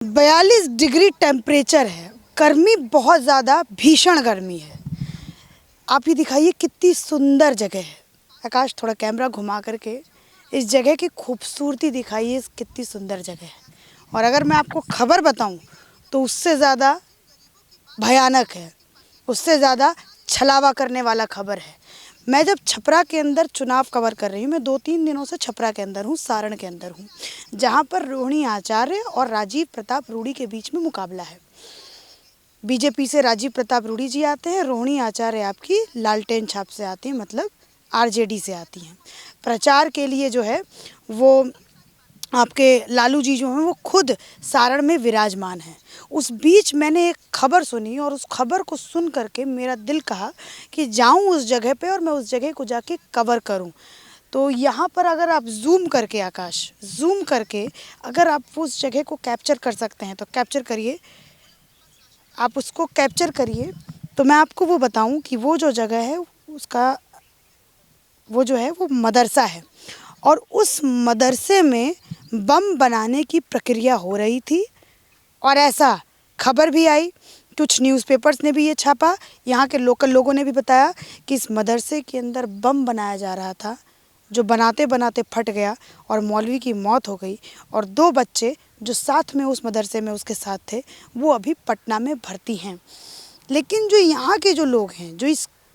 42 degree temperature है। गर्मी बहुत ज़्यादा भीषण गर्मी है। आप ये दिखाइए कितनी सुंदर जगह है। आकाश थोड़ा कैमरा घुमा करके इस जगह की खूबसूरती दिखाइए, कितनी सुंदर जगह है। और अगर मैं आपको खबर बताऊं तो उससे ज़्यादा भयानक है, उससे ज़्यादा छलावा करने वाला खबर है। मैं जब छपरा के अंदर चुनाव कवर कर रही हूँ, मैं 2-3 दिनों से छपरा के अंदर हूँ, सारण के अंदर हूँ, जहाँ पर रोहिणी आचार्य और राजीव प्रताप रूडी के बीच में मुकाबला है। बीजेपी से राजीव प्रताप रूडी जी आते हैं, रोहिणी आचार्य आपकी लालटेन छाप से आती हैं, मतलब आरजेडी से आती हैं। प्रचार के लिए जो है वो आपके लालू जी जो हैं वो खुद सारण में विराजमान हैं। उस बीच मैंने एक खबर सुनी और उस खबर को सुन करके मेरा दिल कहा कि जाऊं उस जगह पे और मैं उस जगह को जाके कवर करूं। तो यहाँ पर अगर आप जूम करके, आकाश जूम करके अगर आप उस जगह को कैप्चर कर सकते हैं तो कैप्चर करिए, आप उसको कैप्चर करिए। तो मैं आपको वो बताऊं कि वो जो जगह है उसका वो जो है वो मदरसा है और उस मदरसे में बम बनाने की प्रक्रिया हो रही थी। और ऐसा खबर भी आई, कुछ न्यूज़पेपर्स ने भी ये छापा, यहाँ के लोकल लोगों ने भी बताया कि इस मदरसे के अंदर बम बनाया जा रहा था, जो बनाते बनाते फट गया और मौलवी की मौत हो गई। और 2 बच्चे जो साथ में उस मदरसे में उसके साथ थे वो अभी पटना में भर्ती हैं। लेकिन जो यहाँ के जो लोग हैं, जो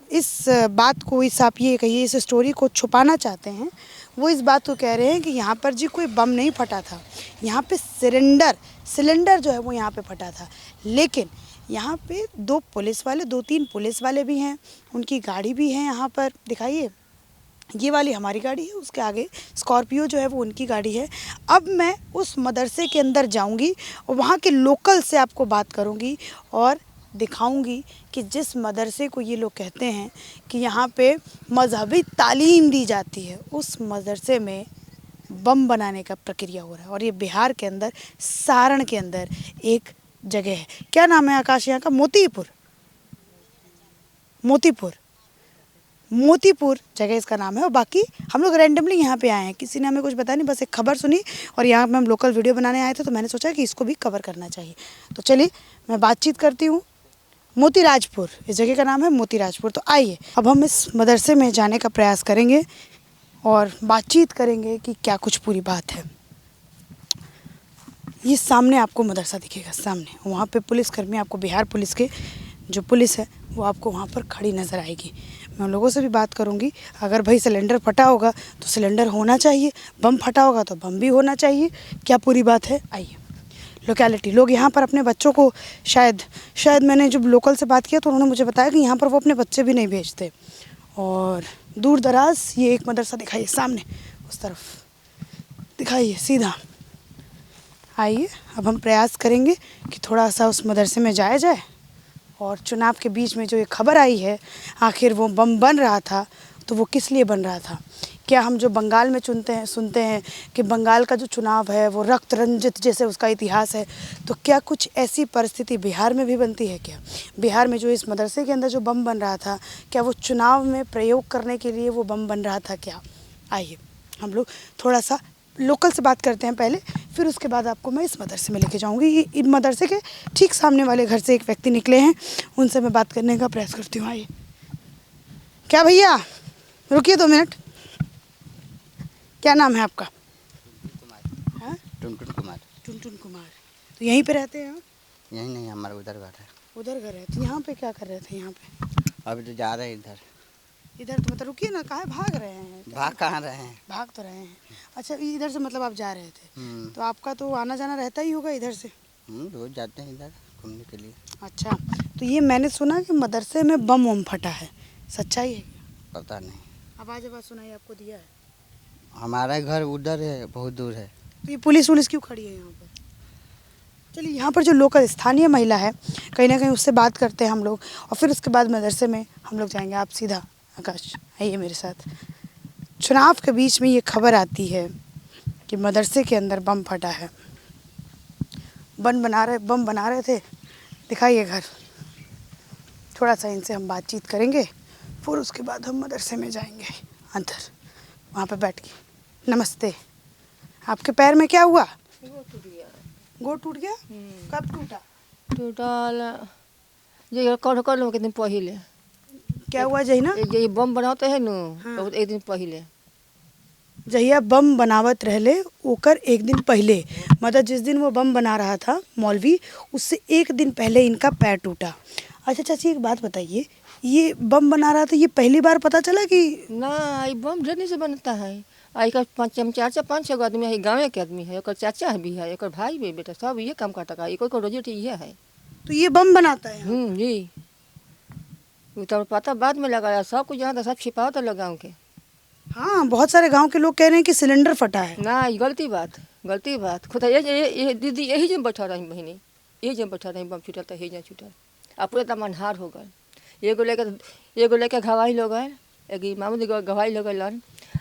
इस बात को, इस आप ये कहिए इस स्टोरी को छुपाना चाहते हैं, वो इस बात को कह रहे हैं कि यहाँ पर जी कोई बम नहीं फटा था, यहाँ पे सिलेंडर जो है वो यहाँ पे फटा था। लेकिन यहाँ पे 2 पुलिस वाले, 2-3 पुलिस वाले भी हैं, उनकी गाड़ी भी है यहाँ पर, दिखाइए ये वाली हमारी गाड़ी है, उसके आगे स्कॉर्पियो जो है वो उनकी गाड़ी है। अब मैं उस मदरसे के अंदर जाऊंगी और वहाँ के लोकल से आपको बात करूंगी और दिखाऊंगी कि जिस मदरसे को ये लोग कहते हैं कि यहाँ पे मजहबी तालीम दी जाती है, उस मदरसे में बम बनाने का प्रक्रिया हो रहा है। और ये बिहार के अंदर, सारण के अंदर एक जगह है। क्या नाम है आकाश यहाँ का? मोतीपुर जगह इसका नाम है। और बाकी हम लोग रैंडमली यहाँ पे आए हैं, किसी ने हमें कुछ बताया नहीं, बस एक खबर सुनी और यहाँ पे हम लोकल वीडियो बनाने आए थे, तो मैंने सोचा कि इसको भी कवर करना चाहिए। तो चलिए मैं बातचीत करती हूँ। मोतीराजपुर इस जगह का नाम है, मोतीराजपुर। तो आइए अब हम इस मदरसे में जाने का प्रयास करेंगे और बातचीत करेंगे कि क्या कुछ पूरी बात है। ये सामने आपको मदरसा दिखेगा, सामने वहाँ पे पुलिसकर्मी, आपको बिहार पुलिस के जो पुलिस है वो आपको वहाँ पर खड़ी नज़र आएगी। मैं उन लोगों से भी बात करूँगी, अगर भाई सिलेंडर फटा होगा तो सिलेंडर होना चाहिए, बम फटा होगा तो बम भी होना चाहिए, क्या पूरी बात है। आइए लोकेलिटी, लोग यहाँ पर अपने बच्चों को शायद मैंने जब लोकल से बात किया तो उन्होंने मुझे बताया कि यहाँ पर वो अपने बच्चे भी नहीं भेजते। और दूर दराज ये एक मदरसा दिखाइए, सामने उस तरफ दिखाइए सीधा। आइए अब हम प्रयास करेंगे कि थोड़ा सा उस मदरसे में जाया जाए और चुनाव के बीच में जो ये खबर आई है, आखिर वो बम बन रहा था तो वो किस लिए बन रहा था। क्या हम जो बंगाल में सुनते हैं कि बंगाल का जो चुनाव है वो रक्त रंजित जैसे उसका इतिहास है, तो क्या कुछ ऐसी परिस्थिति बिहार में भी बनती है क्या? बिहार में जो इस मदरसे के अंदर जो बम बन रहा था, क्या वो चुनाव में प्रयोग करने के लिए वो बम बन रहा था क्या? आइए हम लोग थोड़ा सा लोकल से बात करते हैं पहले, फिर उसके बाद आपको मैं इस मदरसे में लेके जाऊंगी। इन मदरसे के ठीक सामने वाले घर से एक व्यक्ति निकले हैं, उनसे मैं बात करने का प्रयास करती हूँ। आइए। क्या भैया, रुकिए 2 मिनट, क्या नाम है आपका? टुनटुन कुमार। टुनटुन कुमार। तो यहीं पे रहते हैं आप? यहीं नहीं, हमारा उधर घर है। उधर घर है। तो यहाँ पे क्या कर रहे थे? यहाँ पे अभी तो जा रहे हैं इधर। तो मतलब रुकिए ना, कहाँ भाग रहे हैं? भाग कहाँ रहे हैं? भाग तो रहे हैं। अच्छा, इधर से मतलब आप जा रहे थे, तो आपका तो आना जाना रहता ही होगा इधर से? रोज जाते हैं इधर घूमने के लिए। अच्छा, तो ये मैंने सुना कि मदरसे में बम वम फटा है, सच्चाई है? पता नहीं। आवाज़ सुनाई आपको दिया है? हमारा घर उधर है, बहुत दूर है। तो ये पुलिस क्यों खड़ी है यहाँ पर? चलिए यहाँ पर जो लोकल स्थानीय महिला है, कहीं ना कहीं उससे बात करते हैं हम लोग और फिर उसके बाद मदरसे में हम लोग जाएंगे। आप सीधा आकाश आइए मेरे साथ। चुनाव के बीच में ये खबर आती है कि मदरसे के अंदर बम फटा है। बम बना रहे थे। दिखाइए घर। थोड़ा सा इनसे हम बातचीत करेंगे, फिर उसके बाद हम मदरसे में जाएंगे अंदर, वहाँ पे बैठ के। नमस्ते, आपके पैर में क्या हुआ? गोड़ टूट गया? कब टूटा? टोटल ये कर के दिन पहले क्या हुआ जहिना? ये बम बनाते हैं नु हाँ। बहुत एक दिन पहले जहिया बम बनावत रहले ओकर एक दिन पहले, मतलब जिस दिन वो बम बना रहा था मौलवी, उससे एक दिन पहले इनका पैर टूटा। अच्छा चाची एक बात बताइए, ये बम बना रहा था, ये पहली बार पता चला कि ना ये बम ढेर से बनता है। आई का चार से पाँच छः आदमी है, गाँव के आदमी है, एक चाचा भी है, एक भाई भी बेटा सब ये काम करता है, कोई रोजी रोटी ये है। तो ये बम बनाता है यहाँ? जी वो तो पता बाद में लगाया, सब कुछ यहाँ था सब छिपाओ तो लोग गाँव के। हाँ, बहुत सारे गांव के लोग कह रहे हैं कि सिलेंडर फटा है। ना ये गलती बात खुद ये दीदी यही जब बैठा रही बहनी, यही जब बैठा रही बम छूटल तो यही जब छूटल, अब पूरे तो मनहार हो गए। एगो लेके घवाई हो गए, एक मामूली घवाई हो गए।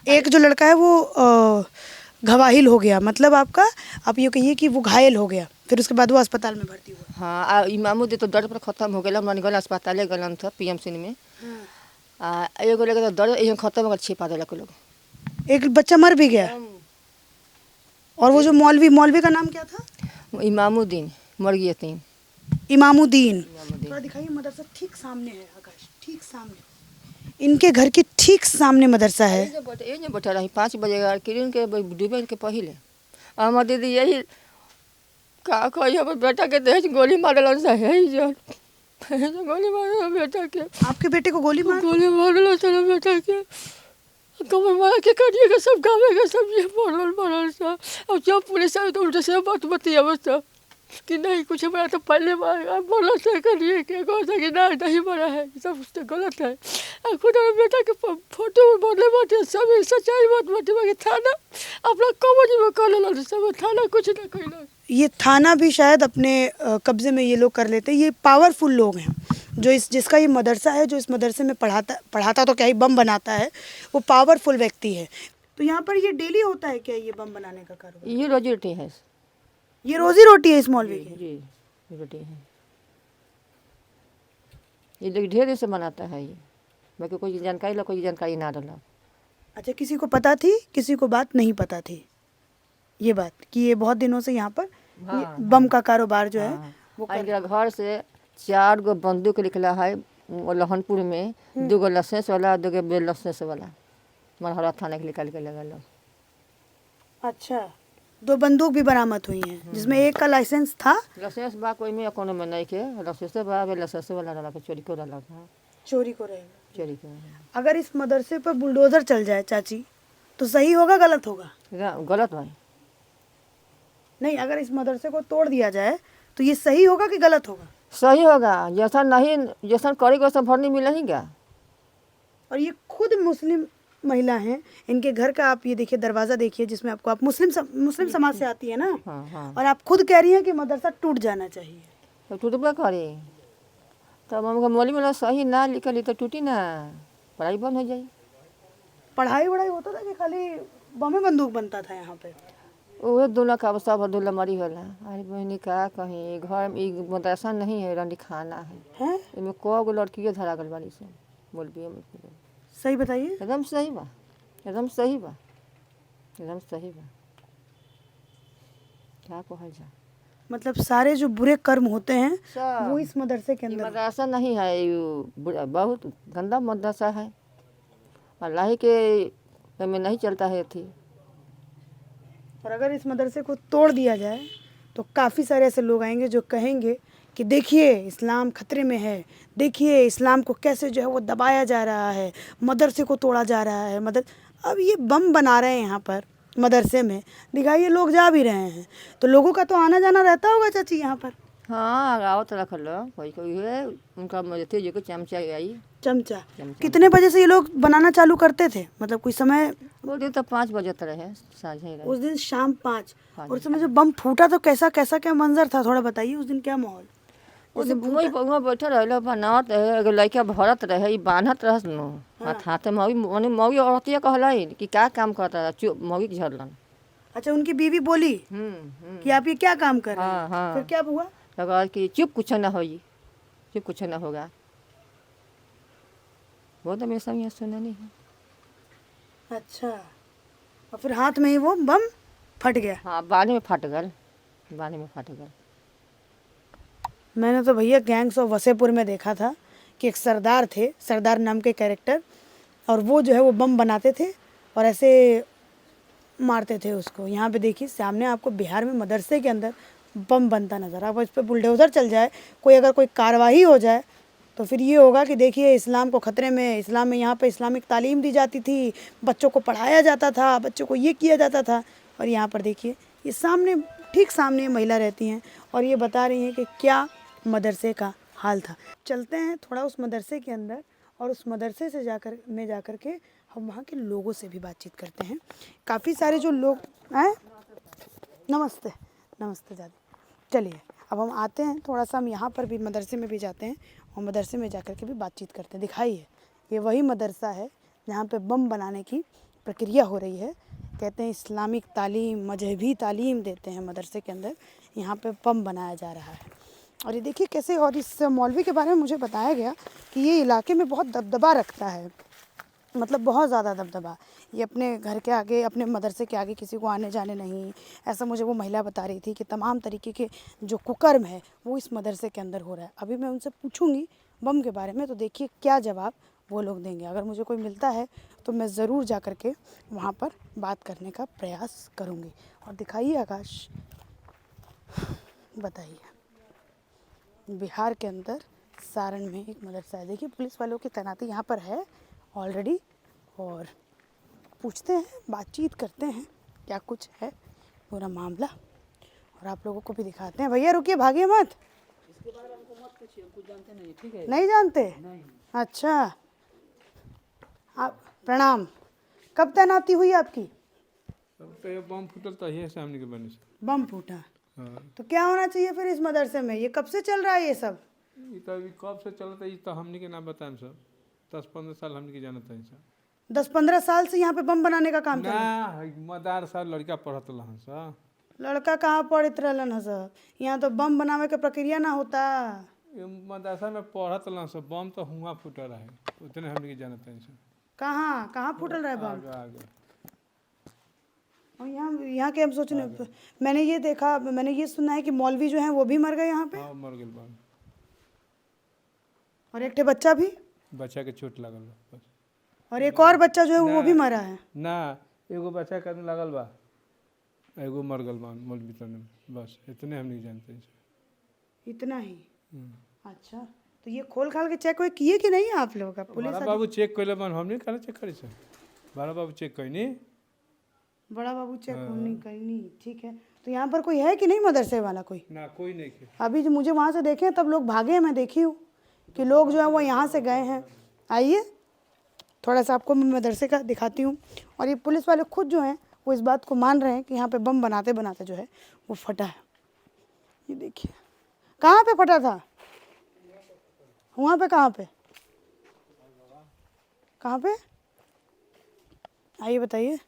एक जो लड़का है वो घवाहिल हो गया, मतलब आपका आप ये कहिए कि वो घायल हो गया, फिर उसके बाद वो अस्पताल में भर्ती हुआ। हाँ मामू दे तो दर्द पर खत्म हो गया, मन गल अस्पताल गलन था PMC में। एगो लेके तो दर्द ये खत्म हो छिपा दिलक लोग। एक बच्चा मर भी गया। और वो जो मौलवी का नाम क्या था? इमामुद्दीन मर गए 3। इमामुद्दीन। थोड़ा दिखाइए, मदरसा ठीक सामने है आकाश, ठीक सामने, इनके घर के ठीक सामने मदरसा है। ये जो बैठा रही 5 बजे किरण के डूबे के पहले हमार दीदी यही का कही हमर बेटा के देह गोली मारल से है जो गोली मारल बेटा के। आपके बेटे को गोली मारल चलो बेटा के कमर मार के करिएगा सब गाँव के सब ये मरल सा। अब जब पुलिस आए तो उल्टे से बात बतिया बस कि नहीं कुछ बड़ा तो पहले बोला से करिए कि कौन कि नहीं बड़ा है, सब तो गलत है। खुद बेटा के फोटो में बोले बाटे सब सच्चाई बात बाटे, बाकी थाना अपना कमर में कर लो सब, थाना कुछ ना कहल। ये थाना भी शायद अपने कब्जे में ये लोग कर लेते हैं। ये पावरफुल लोग हैं जो जिसका ये मदरसा है, जो इस मदरसे में पढ़ाता तो क्या ही बम बनाता है, वो पावरफुल व्यक्ति है। तो यहाँ पर ये डेली होता है क्या ये बम बनाने का कारोबार? ये रोजी रोटी है, ये रोजी रोटी है इस मौलवी की? जी रोटी है, ये लोग ढेर से बनाता है ये, बाकी कोई जानकारी ना डाला। अच्छा, किसी को पता थी, किसी को बात नहीं पता थी ये बात कि ये बहुत दिनों से यहाँ पर ये बम का कारोबार जो है वो घर से 4 गो बंदूक निकला है लहनपुर में, 2 गो लाइसेंस वाला, 2 गो बेल लाइसेंस वाला, मरहरा थाने के निकाल के लगा लो। अच्छा, 2 बंदूक भी बरामद हुई हैं जिसमें एक का लाइसेंस था। लाइसेंस बा कोई में कोनो में नहीं के लाइसेंस बा, बेल लाइसेंस वाला डाला के चोरी को डाला था, चोरी को रहेगा। चोरी को। अगर इस मदरसे पर बुलडोजर चल जाए चाची तो सही होगा गलत होगा? गलत भाई नहीं, अगर इस मदरसे को तोड़ दिया जाए तो ये सही होगा कि गलत होगा? सही होगा, जैसा करेगा वैसा भरनी मिलेगा। और ये खुद मुस्लिम महिला हैं, इनके घर का आप ये देखिए दरवाज़ा देखिए जिसमें आपको, आप मुस्लिम समाज से आती है ना? हाँ। और आप खुद कह रही हैं कि मदरसा टूट जाना चाहिए। तो टूटबे करे तब हमको मौली में सही ना लिखली तो टूटी ना, पढ़ाई बंद हो जाए। पढ़ाई वढ़ाई होता था कि खाली बमे बंदूक बनता था यहाँ पे? वो दूल्हा का सब दूल्हा मरी होला। अरे बहनी का कहीं घर में मदरसा नहीं है, रंडी खाना है हैं? इसमें को लड़कियों धरा गल वाली से बोलबी। सही बताइए। एकदम सही बा, एकदम सही बा, एकदम सही बा, क्या कहल जा। मतलब सारे जो बुरे कर्म होते हैं सब वो इस मदरसे के ये अंदर। मदरसा नहीं है, ये बहुत गंदा मदरसा है, अल्लाह के में नहीं चलता है थी। और अगर इस मदरसे को तोड़ दिया जाए तो काफ़ी सारे ऐसे लोग आएंगे जो कहेंगे कि देखिए इस्लाम खतरे में है, देखिए इस्लाम को कैसे जो है वो दबाया जा रहा है, मदरसे को तोड़ा जा रहा है। अब ये बम बना रहे हैं यहाँ पर मदरसे में, दिखाइए लोग जा भी रहे हैं, तो लोगों का तो आना जाना रहता होगा चाची यहाँ पर? हाँ आवत रख लो, कोई है उनका मजते जो चमचा आई चमचा। कितने बजे से ये लोग बनाना चालू करते थे, मतलब कोई समय? वो दिन तो 5 बजे तक रहे, साझे रहे। उस दिन शाम 5। और उस समय जब बम फूटा तो कैसा कैसा क्या मंजर था, थोड़ा बताइए उस दिन क्या माहौल? उस दिन वहाँ बैठे रहे बनावत रहे, एगो लड़का भरत रहे, ई बांधत रहस नो हाथ में मौगी मौगी औरतिया कहलाई कि क्या काम करता है, मौगी के झरलन। अच्छा, उनकी बीवी बोली कि आप ये क्या काम कर रहे हैं? हाँ। फिर क्या हुआ? लगा कि चुप कुछ ना होगी, चुप कुछ ना होगा। वो तो मेरे सामने सुना नहीं है। अच्छा, और फिर हाथ में ही वो बम फट गया? हाँ बाद में फट गल। बाने में फट गया। मैंने तो भैया गैंग्स ऑफ वसेपुर में देखा था कि एक सरदार थे, सरदार नाम के कैरेक्टर, और वो जो है वो बम बनाते थे और ऐसे मारते थे उसको। यहाँ पे देखिए सामने आपको बिहार में मदरसे के अंदर बम बनता नज़र, अब इस पर बुलडोज़र चल जाए, कोई अगर कोई कार्रवाई हो जाए तो फिर ये होगा कि देखिए इस्लाम को ख़तरे में, इस्लाम में यहाँ पे इस्लामिक तालीम दी जाती थी, बच्चों को पढ़ाया जाता था, बच्चों को ये किया जाता था, और यहाँ पर देखिए ये सामने, ठीक सामने महिला रहती हैं और ये बता रही हैं कि क्या मदरसे का हाल था। चलते हैं थोड़ा उस मदरसे के अंदर और उस मदरसे से जाकर के हम वहाँ के लोगों से भी बातचीत करते हैं। काफ़ी सारे जो लोग हैं, नमस्ते नमस्ते दादी। चलिए अब हम आते हैं थोड़ा सा, हम यहाँ पर भी मदरसे में भी जाते हैं और मदरसे में जाकर के भी बातचीत करते हैं। दिखाइए ये वही मदरसा है जहाँ पे बम बनाने की प्रक्रिया हो रही है। कहते हैं इस्लामिक तालीम, मजहबी तालीम देते हैं मदरसे के अंदर, यहाँ पे बम बनाया जा रहा है। और ये देखिए कैसे, और इस मौलवी के बारे में मुझे बताया गया कि ये इलाके में बहुत दबदबा रखता है, मतलब बहुत ज़्यादा दबदबा। ये अपने घर के आगे, अपने मदरसे के आगे किसी को आने जाने नहीं, ऐसा मुझे वो महिला बता रही थी कि तमाम तरीके के जो कुकर्म है वो इस मदरसे के अंदर हो रहा है। अभी मैं उनसे पूछूंगी बम के बारे में, तो देखिए क्या जवाब वो लोग देंगे। अगर मुझे कोई मिलता है तो मैं ज़रूर जा कर के वहाँ पर बात करने का प्रयास करूँगी। और दिखाइए आकाश, बताइए बिहार के अंदर सारण में एक मदरसा है। देखिए पुलिस वालों की तैनाती यहाँ पर है ऑलरेडी, और पूछते हैं, बातचीत करते हैं क्या कुछ है पूरा मामला, और आप लोगों को भी दिखाते हैं। भैया रुकिए, भागिए मत। इसके बारे में हमको मत पूछिए, हम कुछ जानते नहीं, ठीक है? नहीं जानते? नहीं। अच्छा, आप प्रणाम। कब तैनाती हुई आपकी? अब तो ये बम फुटल तो ये सामने के बने से। बम फूटा, हाँ, तो क्या होना चाहिए फिर इस मदरसे में? ये कब से चल रहा है ये सब? ये तो अभी कब से चलता है ये तो हमने के ना बताएं सब। 10-15 साल हमने के जानता है सब। 10-15 साल से यहाँ पे बम बनाने का काम चल रहा है। ना मदरसा लड़का पढ़त लहन सा। लड़का कहाँ पढ़त रहलन है सब? यहाँ तो बम बनावे के प्रक्रिया ना होता। ये मदरसा में पढ़त लहन सब, बम तो हुआ फुटल है, उतने हमने के जानता है सब। कहाँ कहाँ फूटल रहा है बम? आगे आगे और यहाँ के हम सोचने, मैंने ये देखा, मैंने ये सुना है कि मौलवी जो हैं वो भी मर गए यहाँ पे, हाँ मर गए बम। और एक ठे बच्चा भी, बच्चा के चोट लगल बा बस। और एक और बच्चा जो है वो भी मरा है। ना एगो बच्चा के लगल बा, एगो मर गल बा मौलवी तने, बस इतने हमने के जानते हैं सब। इतना ही? अच्छा, तो ये खोल खाल के चेक वेक किए कि नहीं आप लोगों का? पुलिस बड़ा बाबू चेक कैले बन, हमने कहना चेक करे से। बड़ा बाबू चेक कैनी। बड़ा बाबू चेक नहीं करनी, ठीक है। तो यहाँ पर कोई है कि नहीं मदरसे वाला कोई? ना कोई नहीं के। अभी जो मुझे वहाँ से देखे तब लोग भागे हैं, मैं देखी हूँ कि लोग जो है वो यहाँ से गए हैं। आइए थोड़ा सा आपको मैं मदरसे का दिखाती हूँ। और ये पुलिस वाले खुद जो हैं वो इस बात को मान रहे हैं कि यहाँ पे बम बनाते बनाते जो है वो फटा है। ये देखिए कहाँ पे फटा था? वहाँ पे? कहाँ पे? कहाँ पे? आइए बताइए।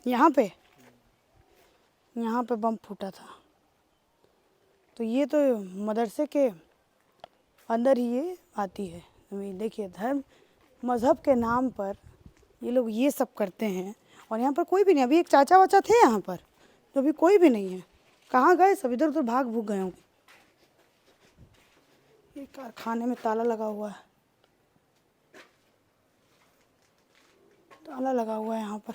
यहाँ पे बम फूटा था। तो ये तो मदरसे के अंदर ही ये आती है। अभी देखिए धर्म मज़हब के नाम पर ये लोग ये सब करते हैं, और यहाँ पर कोई भी नहीं। अभी एक चाचा वाचा थे यहाँ पर, तो अभी कोई भी नहीं है। कहाँ गए सब? इधर उधर भाग भूग गए होंगे। ये कारखाने में ताला लगा हुआ है, ताला लगा हुआ है यहाँ पर,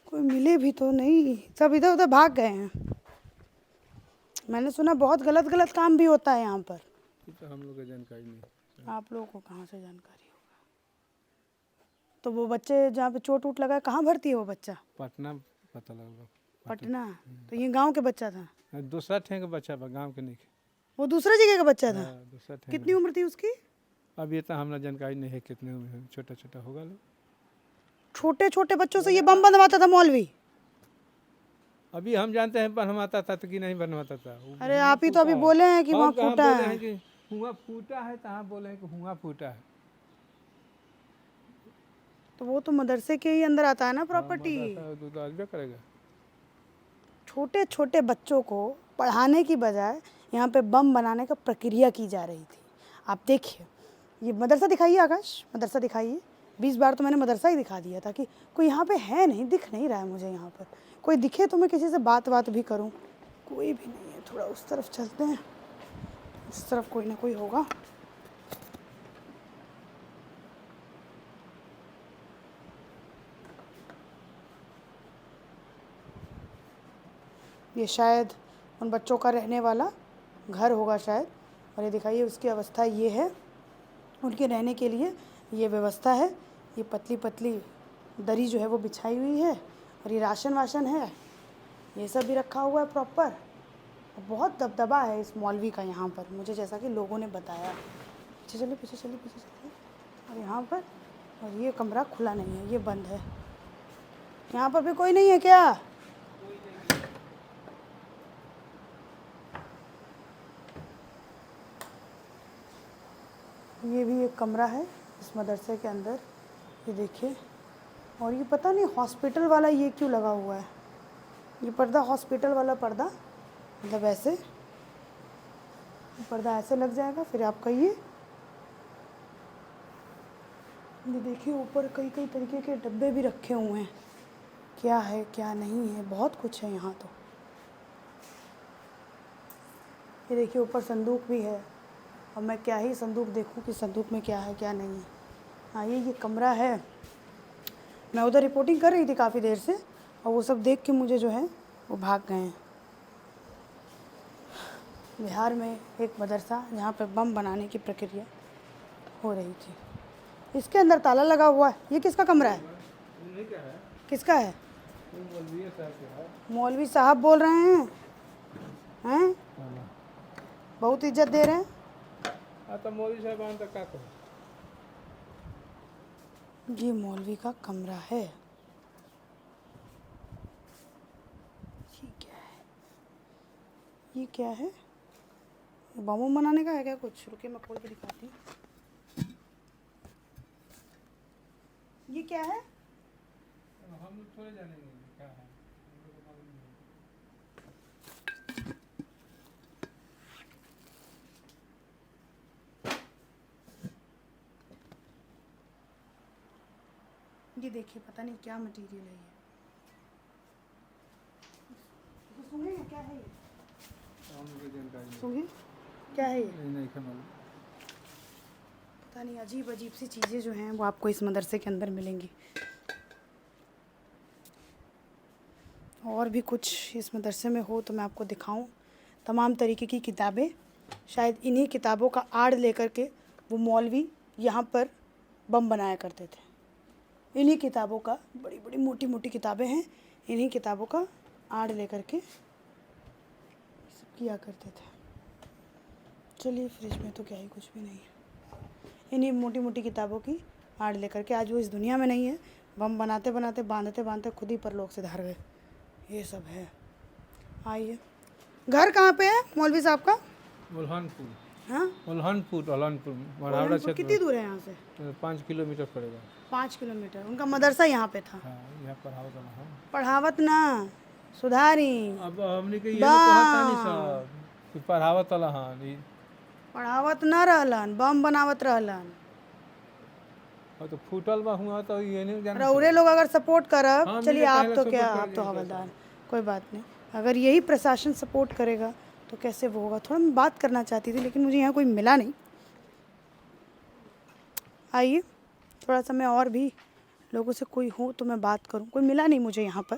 कोई मिले भी तो नहीं, सब इधर उधर भाग गए हैं। मैंने सुना बहुत गलत गलत काम भी होता है यहाँ पर। ये तो हम लोग को जानकारी नहीं। आप लोगों को कहाँ से जानकारी होगा? तो वो बच्चे जहाँ पे चोट वोट लगा है, कहाँ भर्ती है वो बच्चा? पटना पता लगल। पटना? तो ये गांव के बच्चा था? दूसरा ठे के बच्चा बा, गांव के नहीं के। वो दूसरा जगह का बच्चा था? हाँ, दूसरा ठे। कितनी उम्र थी उसकी? अब ये तो हमरा जानकारी नहीं है कितने उम्र है, छोटा छोटा होगा लोग। छोटे छोटे बच्चों से ये बम बनवाता था मौलवी? अभी हम जानते हैं बनवाता था तो कि नहीं बनवाता था। अरे आप ही तो अभी बोले हैं कि वहाँ फूटा है। हुआ फूटा है, कहाँ बोले हैं कि हुआ फूटा है। तो वो तो मदरसे के ही अंदर आता है ना प्रॉपर्टी। तो करेगा। छोटे छोटे बच्चों को पढ़ाने की बजाय यहाँ पे बम बनाने का प्रक्रिया की जा रही थी। आप देखिए, ये मदरसा दिखाइए आकाश, मदरसा दिखाइए। 20 बार तो मैंने मदरसा ही दिखा दिया था कि कोई यहाँ पे है नहीं, दिख नहीं रहा है मुझे यहाँ पर। कोई दिखे तो मैं किसी से बात भी करूँ, कोई भी नहीं है। थोड़ा उस तरफ चलते हैं, उस तरफ कोई ना कोई होगा। ये शायद उन बच्चों का रहने वाला घर होगा शायद। और ये दिखाइए उसकी अवस्था ये है, उनके रहने के लिए ये व्यवस्था है। ये पतली पतली दरी जो है वो बिछाई हुई है, और ये राशन वाशन है, ये सब भी रखा हुआ है प्रॉपर। बहुत दबदबा है इस मौलवी का यहाँ पर, मुझे जैसा कि लोगों ने बताया। पीछे चलिए, पीछे चलिए, पीछे चलिए। और यहाँ पर, और ये कमरा खुला नहीं है, ये बंद है। यहाँ पर भी कोई नहीं है क्या? ये भी एक कमरा है इस मदरसे के अंदर, ये देखिए। और ये पता नहीं हॉस्पिटल वाला ये क्यों लगा हुआ है, ये पर्दा हॉस्पिटल वाला पर्दा, मतलब ऐसे पर्दा ऐसे लग जाएगा, फिर आपका ये देखिए ऊपर कई कई तरीके के डब्बे भी रखे हुए हैं। क्या है क्या नहीं है, बहुत कुछ है यहाँ तो। ये देखिए ऊपर संदूक भी है, और मैं क्या ही संदूक देखूं कि संदूक में क्या है क्या नहीं है। हाँ ये कमरा है। मैं उधर रिपोर्टिंग कर रही थी काफ़ी देर से, और वो सब देख के मुझे जो है वो भाग गए हैं। बिहार में एक मदरसा जहाँ पर बम बनाने की प्रक्रिया हो रही थी, इसके अंदर ताला लगा हुआ है। ये किसका कमरा है? किसका है? मौलवी साहब बोल रहे हैं, हैं? बहुत इज्जत दे रहे हैं। तो मौलवी साहब तक क्या करें? ये मौलवी का कमरा है। ये क्या है? ये क्या है? बम बनाने का है क्या कुछ? रुके मैं खोल के दिखाती हूँ। ये क्या है? हम थोड़े जानेंगे क्या है। ये देखिए पता नहीं क्या मटेरियल है ये। तो सुनिए क्या है ये? सुनिए क्या है ये? नहीं मालूम। पता नहीं अजीब अजीब सी चीज़ें जो हैं वो आपको इस मदरसे के अंदर मिलेंगी। और भी कुछ इस मदरसे में हो तो मैं आपको दिखाऊं। तमाम तरीके की किताबें, शायद इन्हीं किताबों का आड़ लेकर के वो मौलवी यहाँ पर बम बनाया करते थे। इन्हीं किताबों का, बड़ी बड़ी मोटी मोटी किताबें हैं, इन्हीं किताबों का आड़ लेकर के सब किया करते थे। चलिए फ्रिज में तो क्या ही कुछ भी नहीं है। इन्हीं मोटी मोटी किताबों की आड़ लेकर के आज वो इस दुनिया में नहीं है, बम बनाते बनाते बांधते बांधते खुद ही परलोक से धार गए। ये सब है। आइए, घर कहाँ पे है मौलवी साहब का? उल्हानपुर। हाँ, उल्हानपुर उल्हानपुर कितनी दूर है यहाँ से? 5 किलोमीटर पड़ेगा। 5 किलोमीटर। उनका मदरसा यहाँ पे था। हाँ, यहाँ पढ़ावत वाला है। पढ़ावत ना, सुधारी। अब हमने के ये कहता नहीं सब कि पढ़ावत वाला। हाँ, पढ़ावत न रहलन, बम बनावत रहलन। और तो फूटल बा हुआ तो ये नहीं जान। रउरे लोग अगर सपोर्ट करब, हाँ, चलिए हमने आप पहले तो support क्या, कर आप तो दिया हवलदार, कोई बात नहीं। अगर यही प्रशासन सपोर्ट करेगा तो कैसे वो होगा। थोड़ा मैं बात करना चाहती थी लेकिन मुझे यहाँ कोई मिला नहीं। आइए, थोड़ा सा मैं और भी लोगों से कोई हो तो मैं बात करूँ। कोई मिला नहीं मुझे यहाँ पर।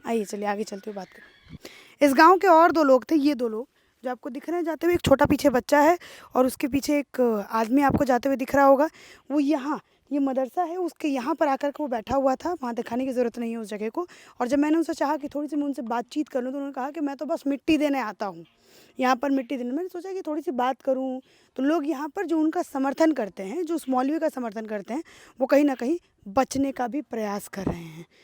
आइए चलिए आगे चलते हुए बात करें। इस गांव के और 2 लोग थे। ये 2 लोग जो आपको दिख रहे हैं जाते हुए, एक छोटा पीछे बच्चा है और उसके पीछे एक आदमी आपको जाते हुए दिख रहा होगा। वो यहाँ, ये मदरसा है उसके यहाँ पर आकर के वो बैठा हुआ था। वहाँ दिखाने की ज़रूरत नहीं है उस जगह को। और जब मैंने उनसे चाहा कि थोड़ी सी मैं उनसे बातचीत कर लूँ तो उन्होंने कहा कि मैं तो बस मिट्टी देने आता हूँ, यहाँ पर मिट्टी देने। मैंने सोचा कि थोड़ी सी बात करूँ। तो लोग यहाँ पर जो उनका समर्थन करते हैं, जो उस मौलवी का समर्थन करते हैं, वो कहीं ना कहीं बचने का भी प्रयास कर रहे हैं।